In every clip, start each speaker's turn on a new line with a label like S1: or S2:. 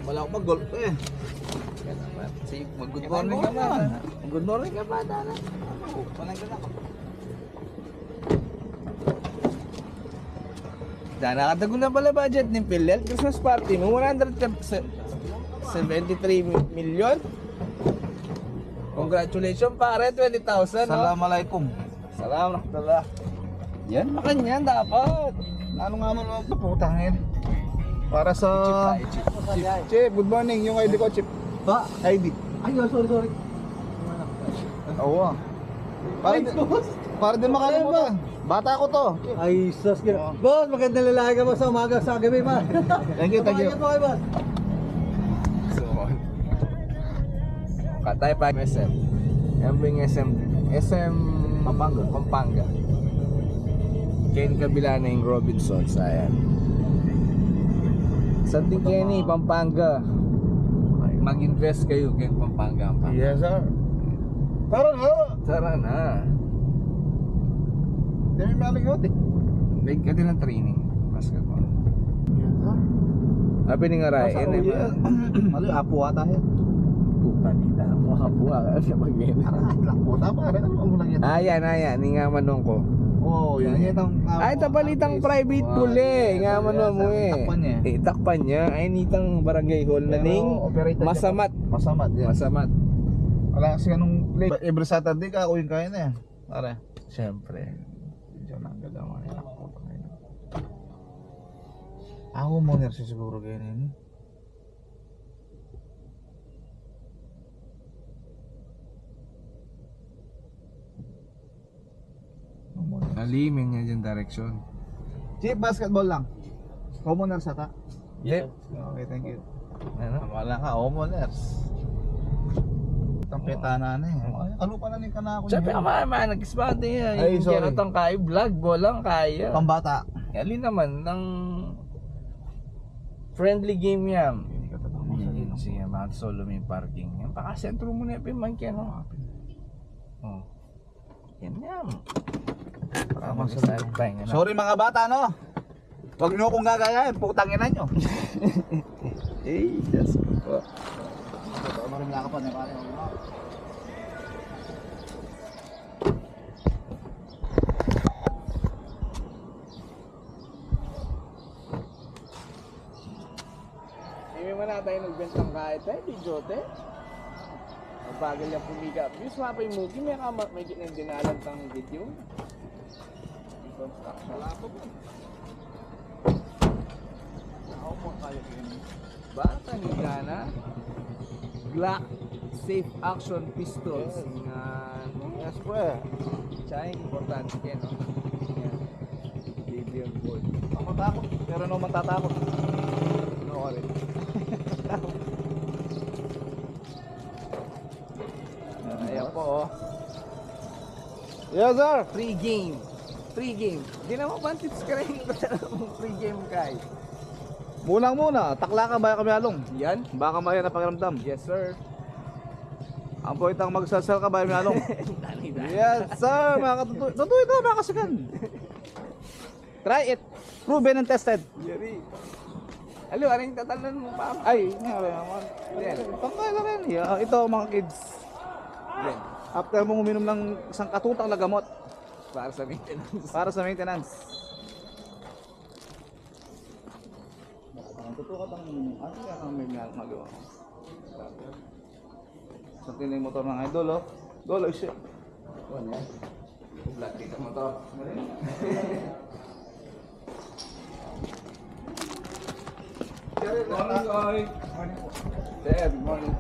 S1: Wala akong mag-golf eh.
S2: Good morning ka ba? Good morning ka ba, Dana?
S1: Walang gana ka.
S2: Dana, katago na pala budget ni Philel. Christmas party mo, 173 million. Congratulations pare, 20,000 no?
S1: Assalamualaikum.
S2: Salamat tala. Yan, makanyan dapat.
S1: Ano nga mo putangin? Para sa Chip, good morning. Yung ID ko, Chip.
S3: Ba?
S1: ID.
S3: Ay, sorry.
S1: Oo. Para din makalimutan. Bata ko to.
S3: Ay, sus. Boss, magandang lalaki ka boss sa umaga sa gabi pa.
S1: Thank you.
S3: Kumain po kayo, boss.
S2: So, katay pa SM. Embing SM Pampanga. Ken kabila na yung Robinson, ayan. Santing Kenny, Pampanga. Mag-invest kayo kay Pampanga.
S1: Yes, sir. Tara na.
S2: Tara na.
S1: Dami malingot eh.
S2: Big ka din ng training. Basketball.
S1: Yes, sir.
S2: Sabi ni nga Ray,
S1: Ano yung apo ata yan?
S2: puta nila. Makabuha ka siya mag-in.
S1: Lang po. Tama rin. Ano mo lang yan?
S2: Ayan. Ni nga manong ko.
S1: Oo, yan ang...
S2: Ay, tapalitang private pool eh. Nga manon mo eh.
S1: Takpan niya.
S2: Takpan niya. Ay, nitang barangay hall na ning masamat.
S1: Masamat yan.
S2: Masamat.
S1: Wala kasi anong play. Every Saturday ka ako yung kaya na yan. Pare.
S2: Siyempre.
S1: Diyan ang galawan yan. Ako mo nersi siguro ganyan.
S2: Nalimin niya dyan direction.
S1: Chip, basketball lang. Homeowners ata.
S2: Yep.
S1: Okay, thank you.
S2: Ano?
S1: Wala ka, homeowners. Tampetana na eh. Ano pa na ka na ako.
S2: Siyempre nag-spot niya.
S1: Ay,
S2: Yung
S1: sorry.
S2: kinatang kaya, vlog, bolang kaya.
S1: Pambata.
S2: Alin naman, ng friendly game yan.
S1: Hindi ka tatang
S2: Sige, Mount Solomon parking. Yan, pakasentro mo na yung pimangkin, no? Oh. Yan. Para mag-sideline.
S1: Sorry mga bata, no? Huwag nyo akong gagayahin, putangin na nyo.
S2: Eh, that's good.
S1: Marimla ka pa, ne pare.
S2: Hindi mo na tayo nagbentang kahit eh, bidyote. Magbagal yung pumigap. Yung swapa yung movie, may dinalang tang video.
S1: Wala pa po. Ako mo tayo yun.
S2: Bata ni Gana. Glock Safe Action Pistols.
S1: Yes, pre.
S2: Tsaka yung importante yan, no? Yan. Baby on board.
S1: Ako takot, pero no man tatakot.
S2: Ano ko rin? Ayan po, oh.
S1: Yes, sir.
S2: Free game. Di naman ba tips ka rin ito talagang free game kay?
S1: Muna, takla ka ba kami along?
S2: Yan?
S1: Baka maya na pakiramdam.
S2: Yes, sir.
S1: Ang point ang magsasal ka ba kami along? Yes, sir. Totoo ito, mga kasikan. Try it. Proven and tested.
S2: Yari. Alo, anong tatalan mo pa?
S1: Ay, nangyari naman.
S2: Yan.
S1: Pangkala rin. Yeah, ito mga kids.
S2: Yan.
S1: After mong uminom ng isang katutang na gamot
S2: Para sa maintenance.
S1: para sa maintenance. Totoo ka tang ano kaya kang may magawa ko. Sa tining motor ng idol, oh. Dolo, shit.
S2: Ano yan? Black dito mo to. Good morning, guys. Good morning.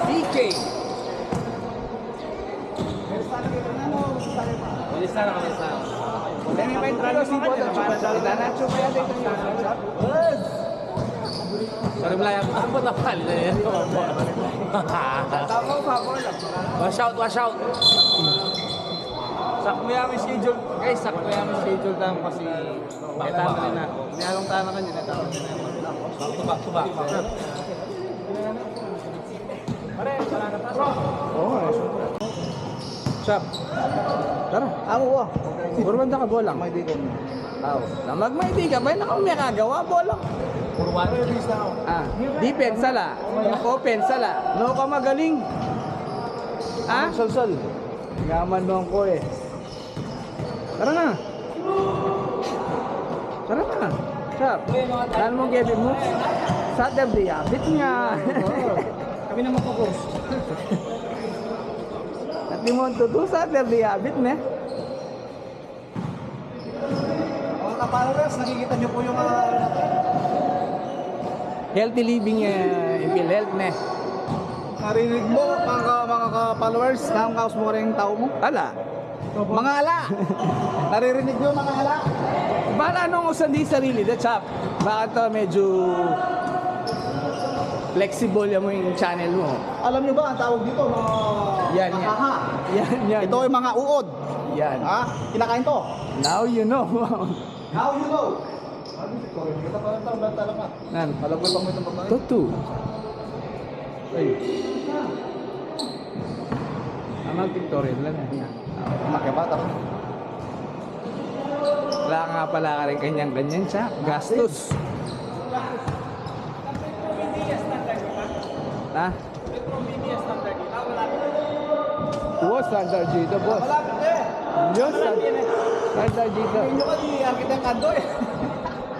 S2: CK. Walis na. Dami pa yung tralo si Bodo. Itanacho pa yan dito yung
S4: Sorry Blay, ako tapal na yan.
S2: Tama ko favor lang.
S4: Wash out.
S2: Sakto yan ang schedule. Guys, sakto yan ang schedule tayo kasi etama rin na. Mayroong tayo na kanyan, etama rin na. Back to back. Pare, wala na tayo.
S1: Oo, syempre.
S2: Chap.
S1: Tara, amo ko.
S2: Puro banda ka, bolang.
S1: May di ko.
S2: Magmaiti ka, ba na kung may kagawa, bolang. Puro one. Defense sala. Offense sala. No ka magaling. Ha?
S1: Sal-sal. Yaman doon ko eh.
S2: Tara na. Tara na. Chap. Saan mo gebit mo? Saturday, abit nga. Kami na magpapos. At di mo tuto, Saturday, abit na.
S1: Mga ka-followers, nakikita niyo po yung
S2: Healthy living, impil health na.
S1: narinig mo, mga ka-followers, kaos mo rin yung tao mo.
S2: Ala.
S1: Mga ala! Naririnig nyo mga ala?
S2: Para anong usan di sarili, the chap. Bakit to medyo flexible yung channel mo?
S1: Alam nyo ba ang tawag dito? Mga
S2: Yan.
S1: nakaha.
S2: Yan.
S1: Ito ay mga uod.
S2: Yan.
S1: Ha? Kinakain to.
S2: Now you know.
S1: How you know? Kita pa lang tayo talaga.
S2: Nan.
S1: Alam ko pang may tambak na
S2: Tutu. Ay. Amal tutorial lang yan.
S1: Makibata ko.
S2: Wala ka nga pala ka rin kanyang-ganyan siya. Gastos. Ha? Boss, standard dito, boss.
S1: Malapit eh.
S2: Yun, standard dito.
S1: Hindi ka di akit ang kando eh.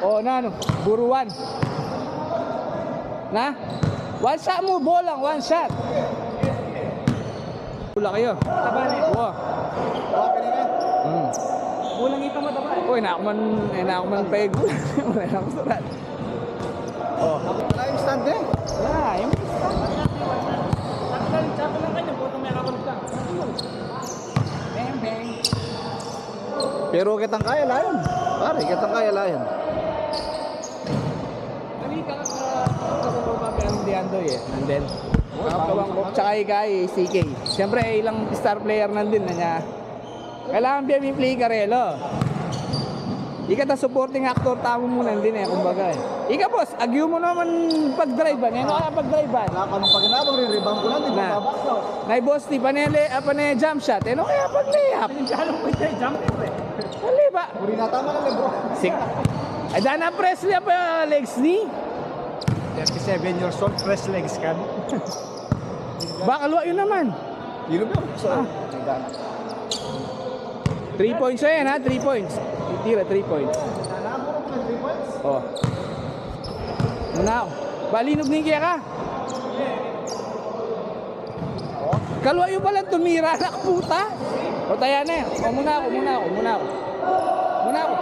S2: O, na ano? Buruan. Na? One shot mo, bolang. One shot. Pula kayo. Taba na eh. Wow.
S1: Malapit na eh.
S2: Bulang ito mataba eh. Uy, na ako man peg. Wala na ako surat.
S1: Oh. Wala yung stand eh.
S2: Wala, yung
S1: Pero kitang kaya layan. Pare, kitang kaya layan.
S2: Dali ka ang Diandoy eh. Nandun. Kawang ko. Tsaka ikay, CK. Siyempre, ilang star player nandun na niya. Kailangan biya may play karelo. Ika ta supporting actor tamo mo nandun eh, kumbaga eh. Ika boss, agyo mo naman pag-drive ba? Ngayon kaya pag-drive ba?
S1: Wala pa nung paginabang, re-rebound ko lang. Di ba
S2: Na.
S1: babak na?
S2: Ngay boss, di panele, panele jump shot. Ano kaya pag-layup? Ano pa yung jump eh? Wala ba?
S1: Uri na tama lang eh bro.
S2: Sik. Ay, Dana Presley pa legs ni?
S3: 37 years old, press legs ka.
S2: Baka luwa yun naman.
S1: Yun ba? So,
S2: 3 points yan ha, 3 points. Tira, 3 points.
S1: nanaburo ko ng 3 points.
S2: Oh. Now, balinog ni kaya ka. Kaluwa yung pala tumira na puta. O taya na yan. O muna ako.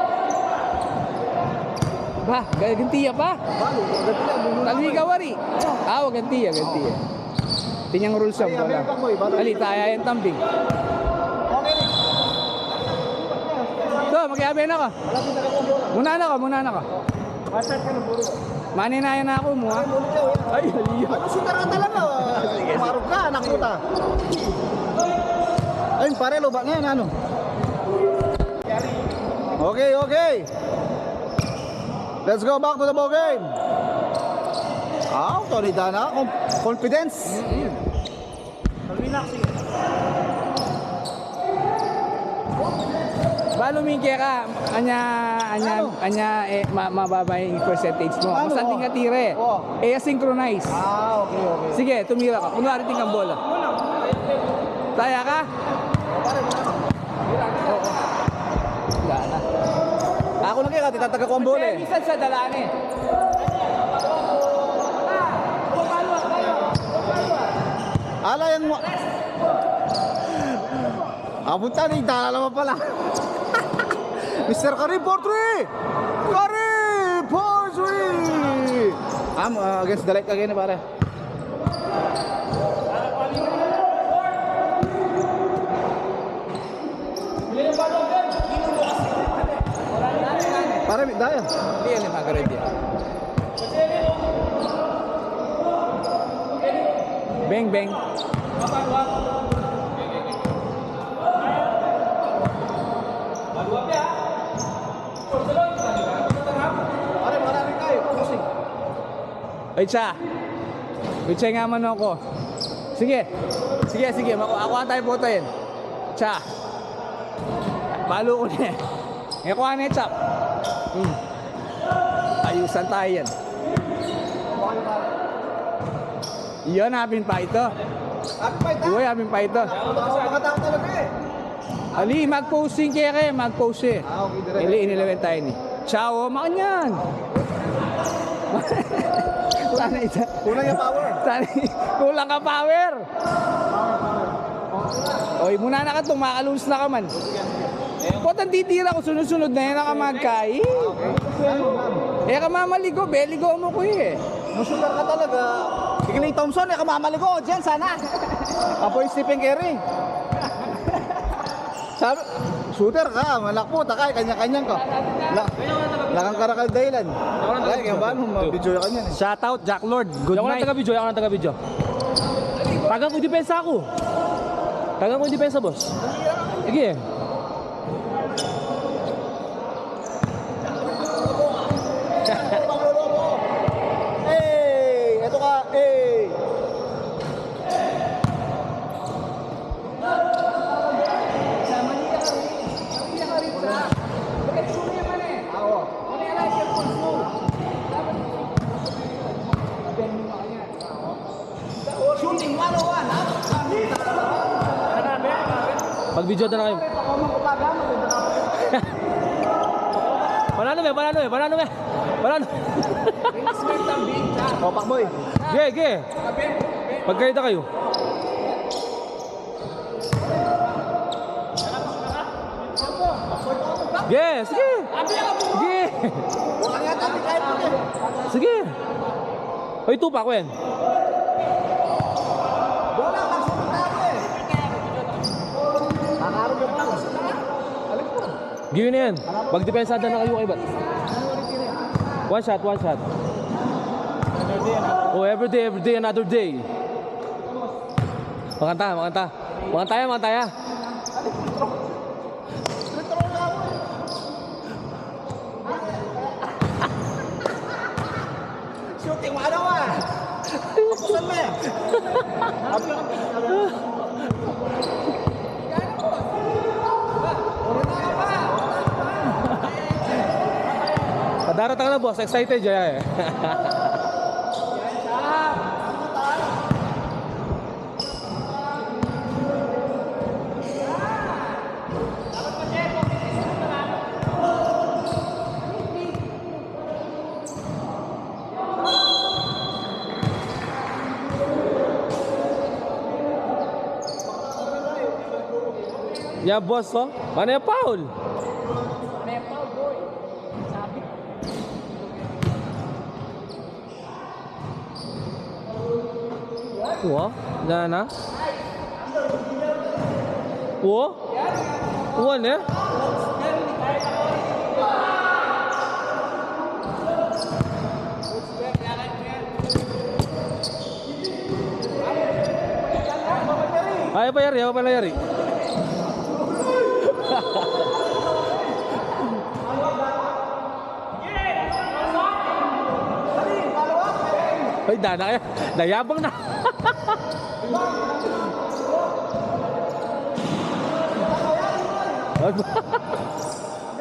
S2: Ba, gantiya pa.
S1: Balo, ganti lang.
S2: Talwi ka wari. Gantiya. Tinyang rules
S1: Ay,
S2: wala.
S1: American boy, balo.
S2: Ali, taya yung tambing.
S1: Okay.
S2: So, mag-iabe na ka.
S1: Malapit na ako bola.
S2: Muna na ka.
S1: Master ka na buro.
S2: Maninaya na ako mo ha. Ay, haliyo.
S1: Ano si Tarata lang ah? Marog ka, anak mo ta. Ayun, pare, loba ngayon, ano? Okay. Let's go back to the ball game. Tony Dana, confidence.
S2: Balo minke ka, anya mababa yung percentage mo.
S1: Ano?
S2: Basta ting katire.
S1: Oh.
S2: Synchronize.
S1: Okay.
S2: Sige, tumira ka. Kunwari ting ang bola. Taya ka?
S1: Pare,
S2: Oo. Wala na.
S1: ako na kaya, titataga ko ang bola eh.
S2: Minsan sa dalaan eh.
S1: Ala yung... Abunta na yung dala naman pala. Mr. Karim for 3! Karim for 3! Against the light again pare. Pare, daya.
S2: Hindi yan yung mga red yan. Bang. Ay, Cha. Witchay nga man ako. Sige. Sige. Ako ang tayo putoyin. Cha. Palo ko na eh. Ngayon ko na eh, Chap. Ayusan tayo yan. Iyon, hapin pa ito. Uy, hapin pa ito.
S3: Makatakot talaga eh.
S2: Ali, mag-posting kaya mag-post eh.
S3: Okay, dire.
S2: Inilawan tayo ni. Ciao, makanyan. Sana ito.
S3: Kulang yung power.
S2: Sana kulang ka power. Oy, muna na ka itong makalus na ka man. Potang titira ko sunod-sunod na yan nakamagkai. Eh ka mamaligo, beligo mo ko eh.
S3: Musugar ka talaga. Ikaw Thompson, kamamaligo dyan sana.
S1: Apoy Stephen Curry. Sabi, shooter ka, malakputa ka, kanya-kanyang ka. Lakang karakal dahilan. Kaya kaya ba, mabidyo ka niyan eh.
S4: Shoutout, Jack Lord. Good night. Ako ng taga-video. Tagang ko yung depensa ako. Tagang ko yung depensa, boss. Sige.
S1: Hey, eto ka, hey.
S4: Pag-video na kayo. Panalo.
S1: Opak boy.
S4: Ge. Pagkayta kayo. Sige. Sige. Hoy, tupa ko yan. Gawin na yan. Magdepensada na kayo kay Bat. One shot. Oh, every day, another day. Makanta. Makantaya.
S3: Shooting mo ano ah. Kapusan mo eh.
S4: Padarata ka na, boss. Excited ya. Ya, boss, oh. Mana ya Paul? Wah, na. Wah, one ya? Ayo pa yari. Ay, dana kaya. Dayabang na.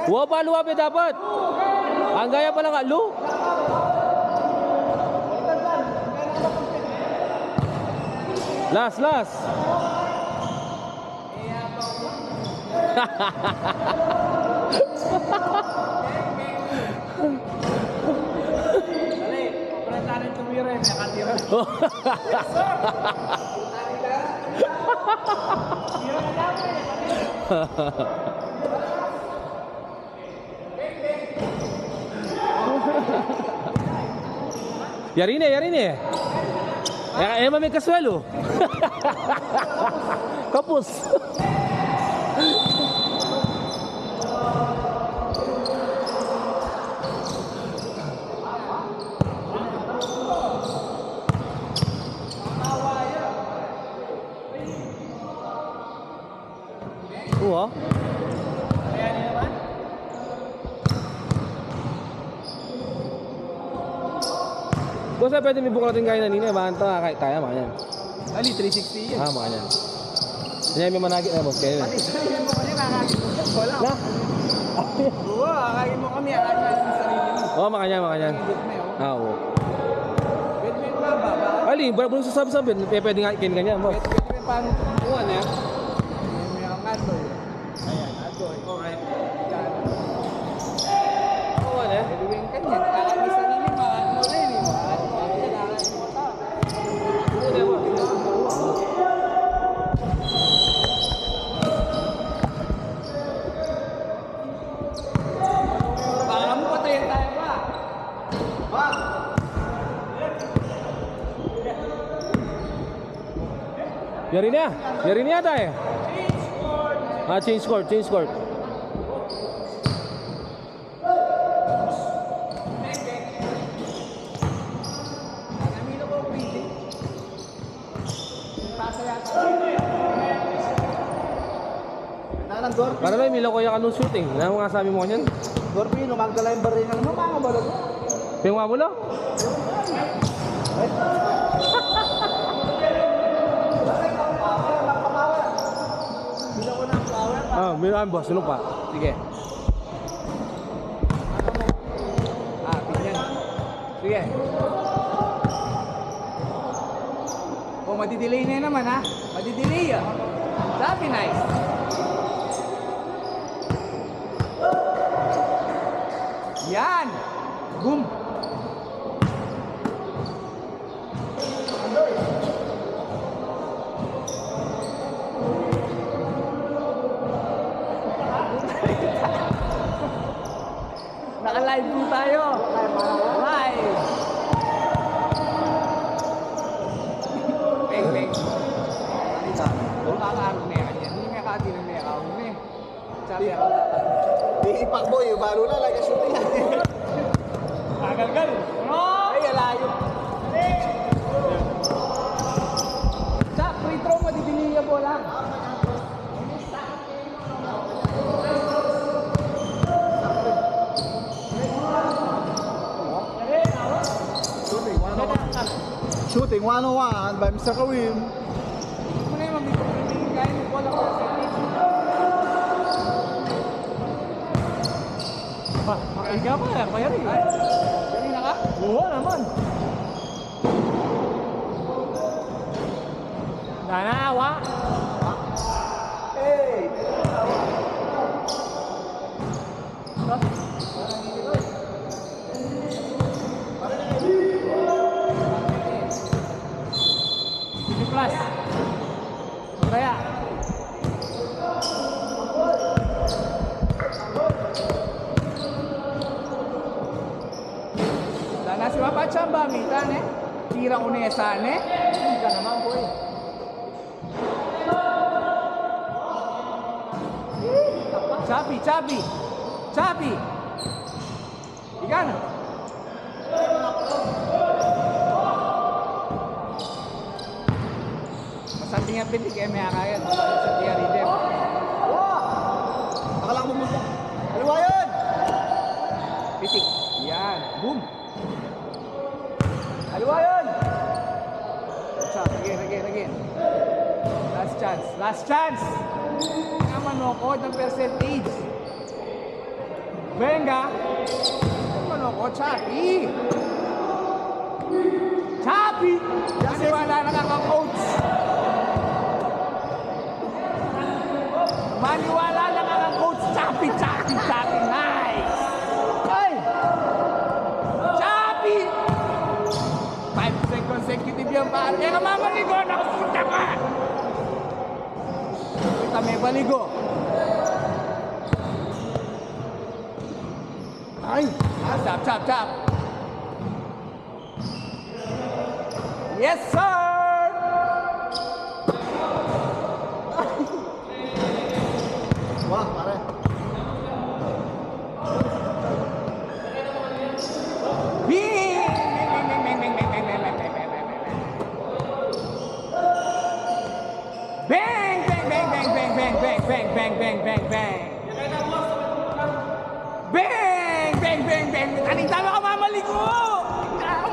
S4: Wah, palu apa dapat? Ang gaya pala nga, lu. Last. Yari ni. Ya, may kasuelo. Kapus. Wah. Boss, pwede may buklatin kayo na nina. Bakit kahit tayo, mga yan.
S2: Ali, 360 yan.
S4: Mga yan. Yan may managit na, boss. Kayo
S2: Pati sarili mo kanya, kakagin mo. Wala.
S4: na.
S2: Oo, kakagin mo kami, kakagin mo yung sarili mo.
S4: Oo, mga yan. Oo.
S2: Pwede mo ba ba?
S4: Ali, bulong sa sabi-sabi. Pwede nga ikin ganyan, boss.
S2: Pwede mo paano tumukuhan eh. May ang adoy. Ayan, adoy. Okay.
S4: Oo, ano eh?
S2: Pwede mo yung kanya, kakagin mo sarili mo. Ano rin eh. Ano mo ta. Baka mo patayin tayo ba? Ba?
S4: Yari niya tayo. Change court.
S2: Namilo ko pwede. Pasa yata.
S3: Nanang Gorpi.
S4: Para lang, mila ko yung anong shooting. Ano mga sabi mo kanyan?
S3: Gorpi, lumagdala yung baril ng mga balag mo.
S4: Pingwa mo lang? Meron boss. Ano pa?
S2: Sige. Tingnan. Sige. Oh, madidelay na naman ha. Madidelay ah. Sabi nice. Yan. Boom. Naka-live po tayo. Live. Beng, beng. Nakakaroon na yan. Hindi may kati na may account na eh. Sabi ako.
S3: Di ipakboy, baro na, like a shooting.
S2: Kagal-gal. Ay, alayo. Sa free throw mo, didili ka bola.
S3: Shooting 101 by Mr. Kawim.
S2: Hindi mo na yung mabibigay kahit mo bola percentage.
S4: Makahiga pa yan. Kaya rin.
S2: Kanina ka?
S4: Oo naman. Nanawa.
S2: Plus. Kaya. Sana si Papa Chamba, mitan eh. Tira unesan eh. Hindi ka naman boy. Chapi. Ikan. Masabi nga pitik eh, may akayat. Sa Tiari Dem.
S3: Akala ko pumunta. Aliwa yun!
S2: Pitik. Yan. Boom. Aliwa yun. Shot. Again. Last chance. Nga manokod ng percentage. Venga. Manokod. Chapi. Kasi wala na kaka-coach. Maniwala na kaka-coach. Chapi. Nice. Ay! Chapi! 5 consecutive yan pa. Kaya ka mamaligo, nakapunta ka! Kita may baligo. Ay! Chop. Yes, sir!
S3: Wah, pare.
S2: Bang! Bang! Anong tama ka mamaligo? Tama!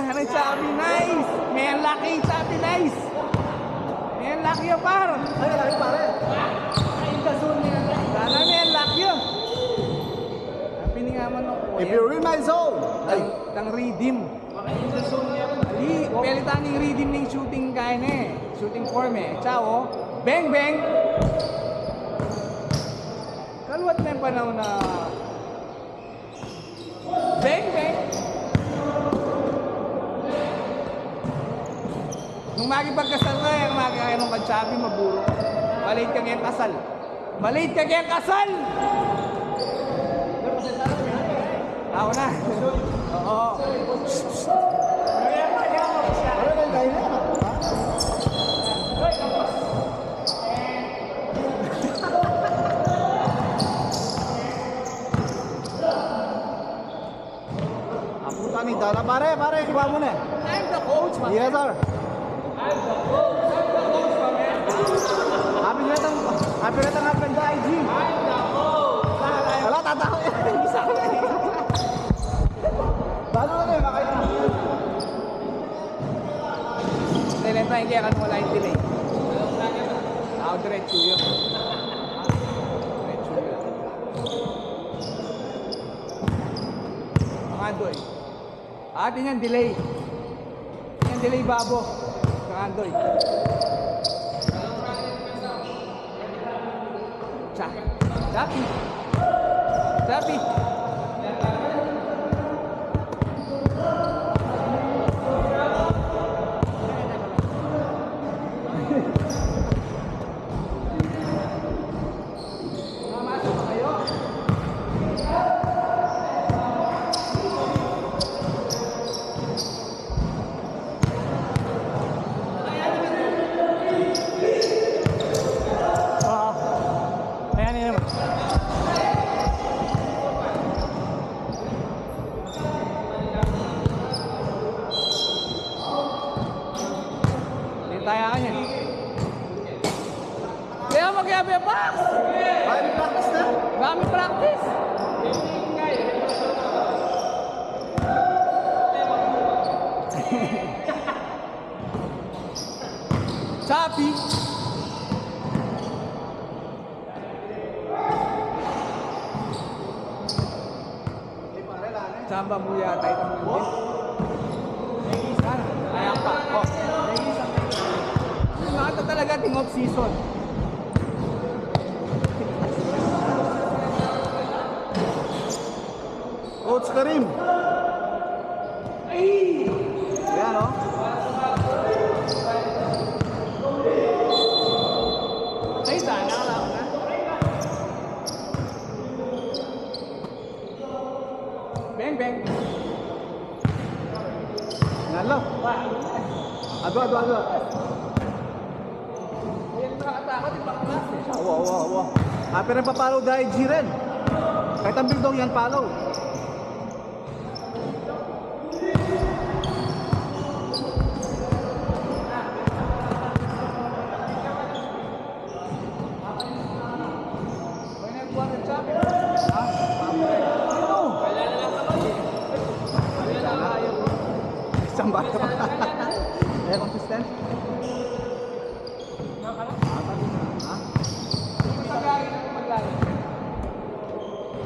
S2: Ano Chabi? Nice! May unlucky, Chabi, nice! May unlucky yun, par!
S3: Ay, laki pare.
S2: Sana may unlucky yun! Piningaman ako.
S3: If you read my soul. Ay,
S2: Tang redeem. Ali, pelitan yung redeem ng shooting kaya na eh. Shooting form eh. Ciao. Bang, bang! Kaluwat na yung panahon na... Bang, bang! Nung makipagkasal ka, yung makikaya nung kantsabi, maburo. Maliit ka ngayong kasal. Maliit ka ngayong kasal! Ako na. Oo.
S3: pare lang tayo na.
S1: Apunta ni Dala. Pare, kiba mo na.
S2: I'm the coach, man.
S1: Yes, sir. Happy na tang happen sa IG. Wala, tatako yan. Isa ko eh. Bago na kayo, makita mo yun.
S2: Nilentahin kaya kan wala yung delay. Ako diretso yun. Diretso yun. Mga doy. Atin yan, delay. Yan, delay babo. Mga doy. Chapi. Chapi. Mamasok pa kayo.
S4: Ayan yun naman.
S2: Hindi tayo ka niya. Kaya magyabi Pax!
S3: Ay, practice na.
S2: Kami practice! Chapi! Samba mo yata itong nandun. Sana, kaya pa. Oh. Nakata talaga ting off season.
S1: Coach Karim. Ayan, oh.
S2: Ay, sana nakalaw na. Bang, bang.
S1: Nalo. Ado.
S2: Yan nakakatakot yung baklas eh.
S1: Awa. Happy rin papalo dahil G rin. Kahit ang bigdong yan follow.
S2: May nagbuwan ng Chapi.
S1: Isang bata pa. Eh, consistent.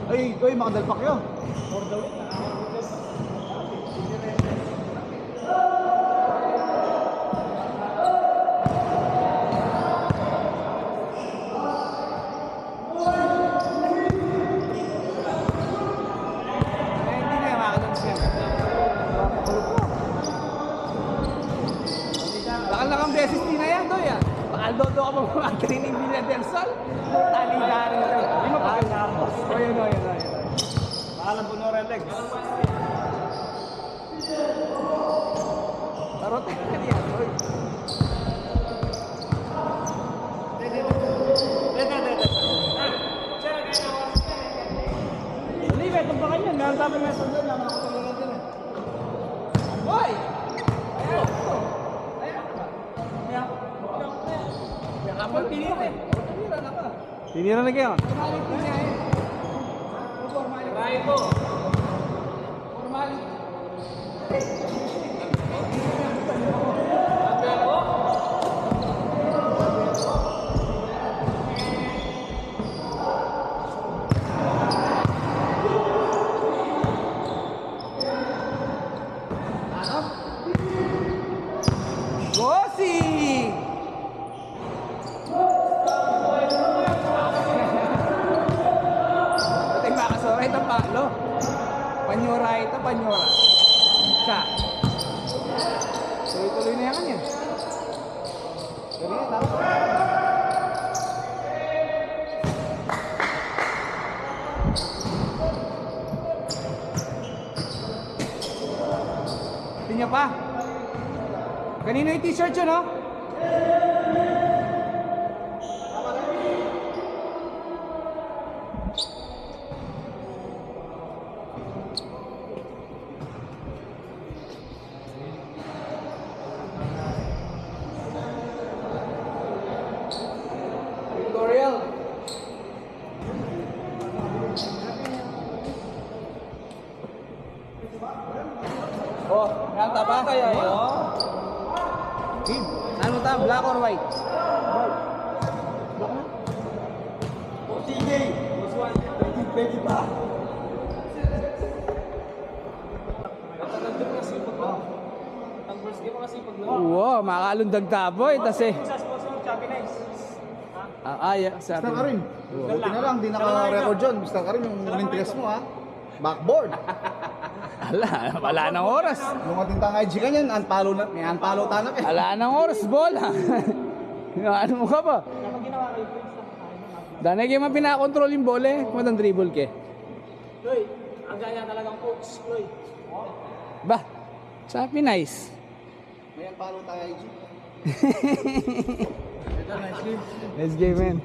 S1: Ay, makadalpak yun.
S2: Hindi na yung makakalaw siya. Bakal beses din na yan, Doy ah. Bakal dodo ka pa mga training nila del Sol. Tali-tali na rin. Hindi mo pa kinapos. O yun.
S1: Makalang po no red legs.
S2: Tarot ka niya, Doy.
S1: Olive, kung baka yan, meron tayo may sundin na makakatulungan din eh.
S2: Boy! Kapag pinira eh. Pinira na ka.
S1: Tinira na kayo.
S2: Formality niya eh. Formality. Formality. Panyora ito, panyora. Sa. Tuloy-tuloy na yan yan. Tingnan pa. Kanino yung t-shirt yun, no? Tutorial. Oh, kanta ba? Kaya yun? Ano ta? Black or white?
S3: Sige! Pwede pa.
S2: Wow, makalundag taboy. Tas sa
S1: Mr. Karim. Buti na lang, di naka-record yun. Mr. Karim, yung interest mo ha. Backboard.
S2: Wala nang oras.
S1: Yung ating tang IG ka niyan, unfollow na. May unfollow tanap eh.
S2: Wala nang oras, bola. Ano mo ka ba? Dahil kayo man pinakontrol yung bola eh. Kung matang dribble ke.
S4: Loy, ang gaya talagang coach, Loy.
S2: Bah, sabi nice.
S1: May unfollow tayo IG.
S2: Let's game, man.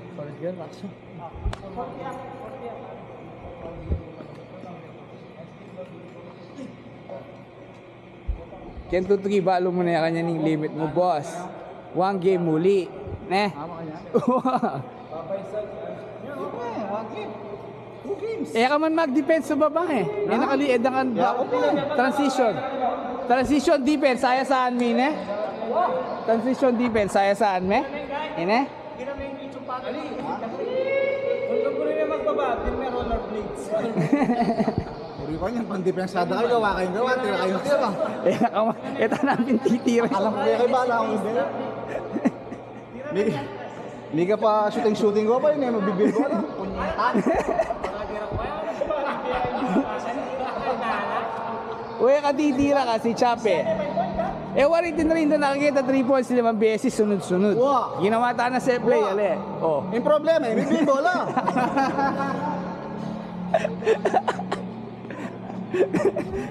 S2: Kaya tutugibalo mo na yung kanya ng limit mo, boss. One game muli. Ne? Eh ka man mag-defense sa baba eh. Eh nakaliid ang transition. Transition defense, saya saan mi ne? Transition defense, saya saan me? Ine?
S3: Kung ko rin na magbaba, din may rollerblades.
S1: Puri ko niyan, pang-depensada kayo, gawa kayong gawa, tira kayong tira.
S2: Eh nakama, ito namin titira.
S1: Alam ko kaya kayo bala akong hindi. Hindi ka pa shooting ko pa yun eh, magbibig ko na. Punyitan.
S2: Uy, katitira ka si Chape. Eh, wari din na rin doon nakakita 3 points 5 beses sunod-sunod.
S1: Wow.
S2: Ginawa tayo na set play, ale. Oh.
S1: May problema eh, may bola.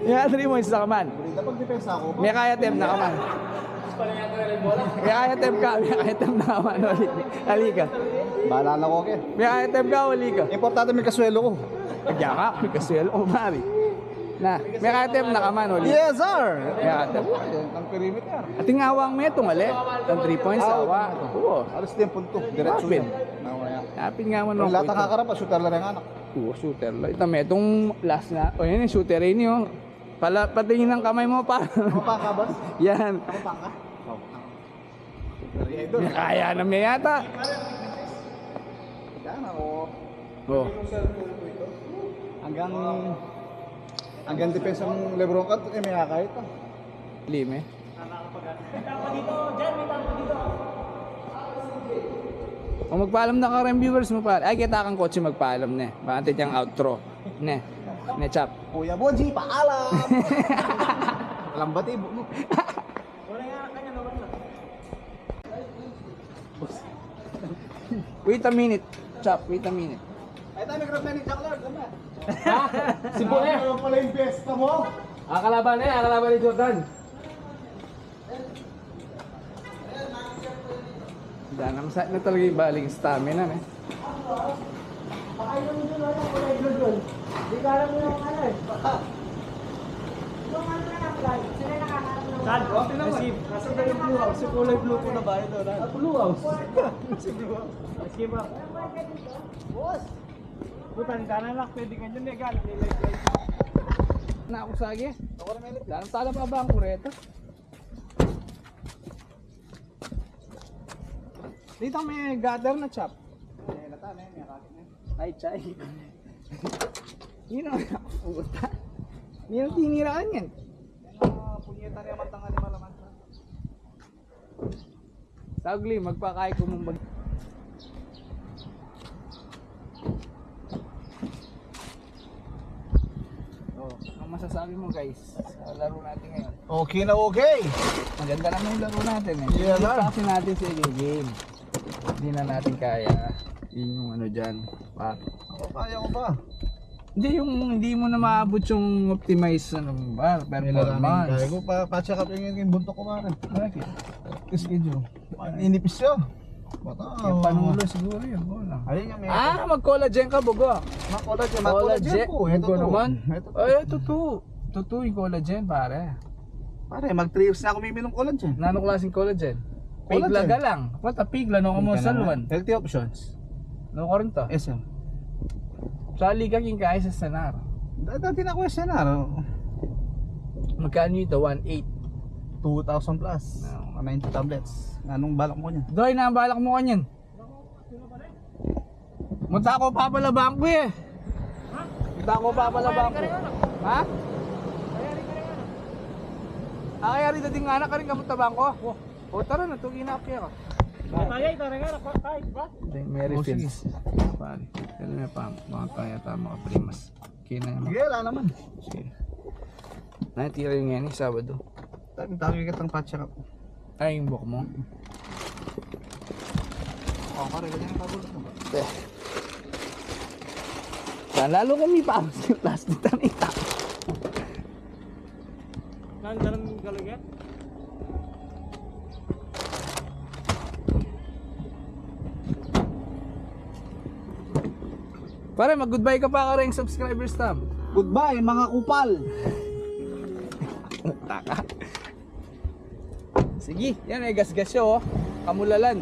S2: Yung 3 points na kaman.
S1: Kapag depensa ako,
S2: May kaya tem na kaman. May kaya tem ka, may kaya tem na kaman. Halika.
S1: bahala na ko okay.
S2: May kaya tem ka, halika.
S1: Importante may kaswelo ko.
S2: Kaya ka, may kaswelo ko, mari. Na, may kaya tem na kaman, halika.
S1: Yes sir!
S2: May kaya tem.
S1: Ang perimeter.
S2: Ating awang may itong ale. Ang 3 points, awa. Oo.
S1: Alas din punto, diretso
S2: Kapit.
S1: yun. Nawaya.
S2: Napin nga mo
S1: Yung lahat ng kakarap, shooter lang ang anak.
S2: Oo, shooter lang. Ito, may itong last na. O, yan yung shooter rin yun. Patingin ng kamay mo pa.
S1: Kapang ka boss?
S2: Yan.
S1: Kapang ka?
S2: May kaya na may yata.
S1: Yan ako.
S2: Oh.
S1: Hanggang depensa ng Lebron ka, eh may kakahit pa.
S2: Lime. O magpaalam na ka rin viewers mo pa. Ay, kita kang kotse magpaalam na. Bakit yung outro. Ne. Ne, chap.
S1: Kuya Boji, paalam! Lambat eh.
S2: Wait a minute. Chap, wait a minute.
S1: Ay tayo, nag-grab na ni Jack Lord. Ano?
S4: Si Boy.
S1: Ano pala yung besta mo?
S4: Akalaban ni Jordan.
S2: Dahil naman sa na talaga yung baling stamina. Eh.
S3: Nasa yung blue house, yung kulay blue po na bahay doon.
S4: Blue House.
S3: Si blue house. Skip up. Boss! Butan ka na lang, pwede ka dyan eh, galing nilay-play.
S2: Na ako sagi.
S1: Ako na may
S2: Dahil tala pa ba ang kureto? Dito may gather na chap. Ay, chay. Yun ang nakaputa. Yun ang tiniraan yan.
S1: punyeta niya matanga ni malaman.
S2: Sagli, magpakay ko mong Oh, ang masasabi mo guys sa laro natin ngayon?
S1: Okay na okay.
S2: Maganda naman yung laro natin eh.
S1: Yeah,
S2: Hindi
S1: sir.
S2: pa kasi natin sa game. Hindi na natin kaya. Yun yung ano dyan. Par.
S1: Ako, kaya ko ba?
S2: Hindi mo na maabot yung optimize ano ba,
S1: Kaya
S2: performance.
S1: ko pa-check up yung buntok ko man.
S2: Bakit? Schedule.
S1: Inipis siya. Bata.
S2: Yung panulo siguro yun. Wala.
S1: Ayun yung may
S2: Mag-collagen ka, bugo.
S1: collagen po. Ito
S2: Bugo
S1: to.
S2: naman.
S1: Ito to.
S2: Ay, totoo. Totoo yung collagen, pare.
S1: Pare, mag 3 years na ako umiinom collagen.
S2: Nano klaseng collagen?
S1: Collagen.
S2: Pigla ka lang. Pata pigla, no ka mo salwan.
S1: Healthy options.
S2: No ka rin to.
S1: SM.
S2: Sali ka king kaya sa Sanar.
S1: Dati na question na.
S2: Magkano ito? 1.8.
S1: 2,000 plus. 90 tablets. Anong balak mo niyan?
S2: Doy, nabalak mo kanyan. Munta ko papalabang ko eh. Munta ko papalabang ko. Ha? Kaya rin dating anak ka rin kamunta bangko? O tara na, tugin na ako.
S3: Kaya ito rin nga, kahit ba?
S2: Mary Fields. Pare, kailan na pa, mga kaya tama ka primas. Kina naman.
S1: Sige, wala naman.
S2: Sige. Natira yung yan, Sabado.
S1: Tawag kitang pa-check up.
S2: Ay, yung buhok mo.
S1: Oo, pare, ganyan ang pabulot mo ba?
S2: Lalo kung may paros yung plastic na ita.
S3: Nandaran galing yan?
S2: Pare, mag-goodbye ka pa ka rin subscribers tam.
S1: Goodbye, mga kupal!
S2: Taka. Sige, yan ay gas-gas siya oh. Kamulalan.